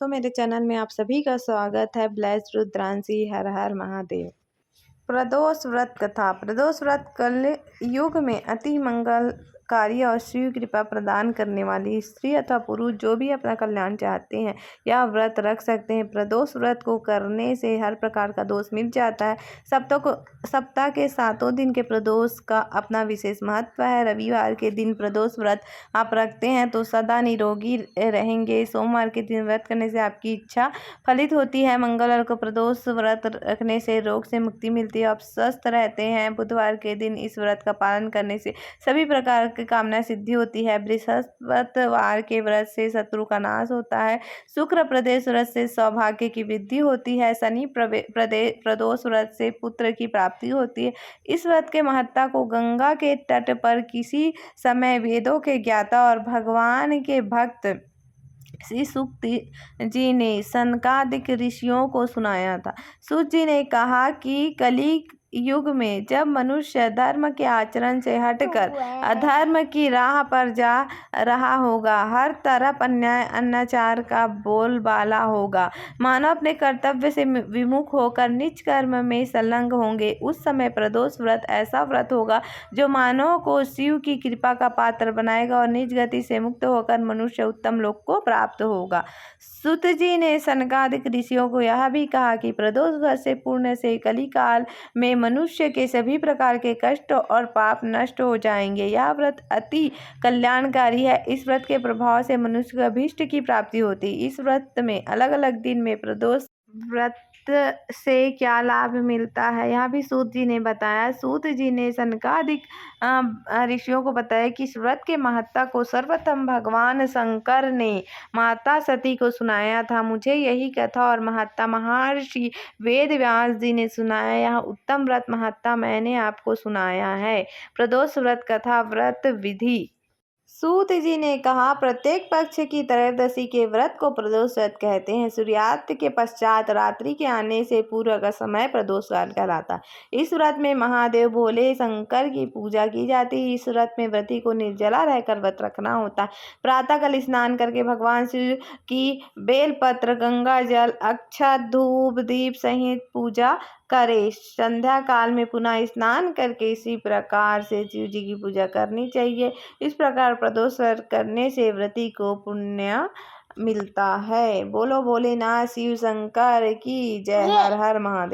तो मेरे चैनल में आप सभी का स्वागत है। ब्लेस्ड रुद्रांशी, हर हर महादेव। प्रदोष व्रत कथा। प्रदोष व्रत कल युग में अति मंगलकारी और शिव कृपा प्रदान करने वाली स्त्री अथवा पुरुष जो भी अपना कल्याण चाहते हैं यह व्रत रख सकते हैं। प्रदोष व्रत को करने से हर प्रकार का दोष मिट जाता है। सप्ताह के 7 दिन के प्रदोष का अपना विशेष महत्व है। रविवार के दिन प्रदोष व्रत आप रखते हैं तो सदा निरोगी रहेंगे। सोमवार के दिन व्रत करने से आपकी इच्छा फलित होती है। मंगलवार को प्रदोष व्रत रखने से रोग से मुक्ति मिलती है, आप स्वस्थ रहते हैं। बुधवार के दिन इस व्रत का पालन करने से सभी प्रकार की कामना सिद्धि होती है। बृहस्पतिवार के व्रत से शत्रु का नाश होता है। शुक्र प्रदेश व्रत से सौभाग्य की वृद्धि होती है। शनि प्रदोष व्रत से पुत्र की प्राप्ति होती है। इस व्रत के महत्ता को गंगा के तट पर किसी समय वेदों के ज्ञाता और भगवान के भक्त श्री सूत जी ने सनकादिक ऋषियों को सुनाया था। सूत जी ने कहा कि कली युग में जब मनुष्य धर्म के आचरण से हटकर अधर्म की राह पर जा रहा होगा, हर तरफ अन्याय अनाचार का बोलबाला होगा, मानव अपने कर्तव्य से विमुख होकर निज कर्म में संलग्न होंगे, उस समय प्रदोष व्रत ऐसा व्रत होगा जो मानव को शिव की कृपा का पात्र बनाएगा और निज गति से मुक्त होकर मनुष्य उत्तम लोक को प्राप्त होगा। सूत जी ने सनकादिक ऋषियों को यह भी कहा कि प्रदोष व्रत से पुण्य से कली काल में मनुष्य के सभी प्रकार के कष्ट और पाप नष्ट हो जाएंगे। यह व्रत अति कल्याणकारी है। इस व्रत के प्रभाव से मनुष्य को अभीष्ट की प्राप्ति होती है। इस व्रत में अलग अलग दिन में प्रदोष व्रत से क्या लाभ मिलता है यह भी सूत जी ने बताया। सूत जी ने सनकादिक ऋषियों को बताया कि इस व्रत के महत्ता को सर्वप्रथम भगवान शंकर ने माता सती को सुनाया था। मुझे यही कथा और महत्ता महर्षि वेद व्यास जी ने सुनाया। यह उत्तम व्रत महत्ता मैंने आपको सुनाया है। प्रदोष व्रत कथा व्रत विधि। सूत जी ने कहा, प्रत्येक पक्ष की त्रयोदशी के व्रत को प्रदोष व्रत कहते हैं। सूर्यास्त के पश्चात रात्रि के आने से पूर्व का समय प्रदोष व्रत कहलाता है। इस व्रत में महादेव भोले शंकर की पूजा की जाती है। इस व्रत में व्रती को निर्जला रहकर व्रत रखना होता है। प्रातःकाल स्नान करके भगवान शिव की बेलपत्र, गंगा जल, अक्षत, धूप दीप सहित पूजा करे। संध्या काल में पुनः स्नान करके इसी प्रकार से शिव जी की पूजा करनी चाहिए। इस प्रकार प्रदोष व्रत करने से व्रती को पुण्य मिलता है। बोलो भोलेनाथ शिव शंकर की जय। हर हर महादेव।